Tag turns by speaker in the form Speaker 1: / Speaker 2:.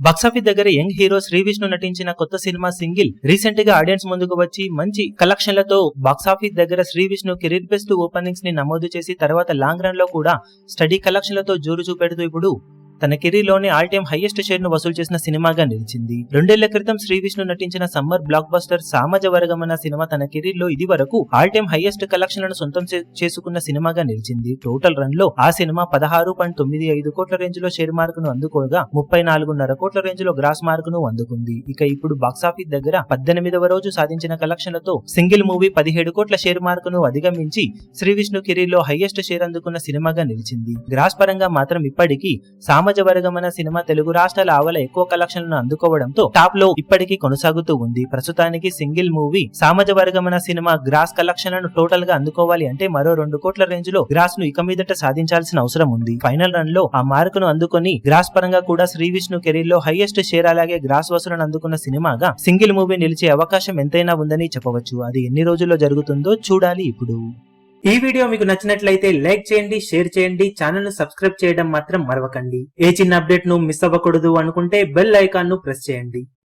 Speaker 1: Box office దగ్గర young hero Shri Vishnu నటించిన కొత్త సినిమా సింగిల్ రీసెంట్ గా ఆడియన్స్ ముందుకు వచ్చి మంచి కలెక్షన్లతో బాక్సాఫీస్ దగ్గర Shri Vishnu career best openings ని నమోదు చేసి తర్వాత లాంగ్ రన్ లో కూడా స్టడీ కలెక్షన్లతో జోరు చూపెడుతూ ఇప్పుడు తన కెరీర్ లోనే ఆల్ టైమ్ హైయెస్ట్ షేర్ ను వసూలు చేసిన సినిమాగా నిలిచింది. 2 ఏళ్ల క్రితం శ్రీ విష్ణు నటించిన సమ్మర్ బ్లాక్ బస్టర్ సామాజ వర్గం అన్న సినిమా తన కెరీర్ లో ఇది వరకు ఆల్ టైమ్ హైయెస్ట్ కలెక్షన్లను సొంతం చేసుకున్న సినిమాగా నిలిచింది. టోటల్ రన్ లో ఆ సినిమా 16.95 కోట్ల రేంజ్ లో షేర్ మార్క్ ను అందుకోగా 34.5 కోట్ల రేంజ్ లో గ్రాస్ మార్క్ ను అందుకుంది. ఇక ఇప్పుడు బాక్సాఫీస్ దగ్గర 18వ రోజు సాధించిన కలెక్షన్లతో సింగిల్ మూవీ 17 కోట్ల షేర్ మార్క్ ను అధిగమించి శ్రీ విష్ణు కెరీర్ లో హైయెస్ట్ షేర్ అందుకున్న సినిమాగా నిలిచింది. గ్రాస్ పరంగా మాత్రం ఇప్పటికీ సామాజ వర్గం అనే సినిమా తెలుగు రాష్ట్రాల ఆవల ఎక్కువ కలెక్షన్లను అందుకోవడంతో టాప్ లో ఇప్పటికీ కొనసాగుతూ ఉంది. ప్రస్తుతానికి సింగిల్ మూవీ సామాజ వర్గం అనే సినిమా గ్రాస్ కలెక్షన్లను టోటల్ గా అందుకోవాలి అంటే మరో 2 కోట్ల రేంజ్ లో గ్రాస్ ను ఇక మీదట సాధించాల్సిన అవసరం ఉంది. ఫైనల్ రన్ లో ఆ మార్క్ ను అందుకొని గ్రాస్ పరంగా కూడా శ్రీ విష్ణు కెరీర్ లో హైయెస్ట్ షేర్ అలాగే గ్రాస్ వసూలను అందుకున్న సినిమాగా సింగిల్ మూవీ నిలిచే అవకాశం ఎంతైనా ఉందని చెప్పవచ్చు. అది ఎన్ని రోజుల్లో జరుగుతుందో చూడాలి. ఇప్పుడు ఈ వీడియో మీకు నచ్చినట్లయితే లైక్ చేయండి, షేర్ చేయండి, ఛానల్ ను సబ్స్క్రైబ్ చేయడం మాత్రం మరవకండి. ఏ చిన్న అప్డేట్ ను మిస్ అవ్వకూడదు అనుకుంటే బెల్ ఐకాన్ ను ప్రెస్ చేయండి.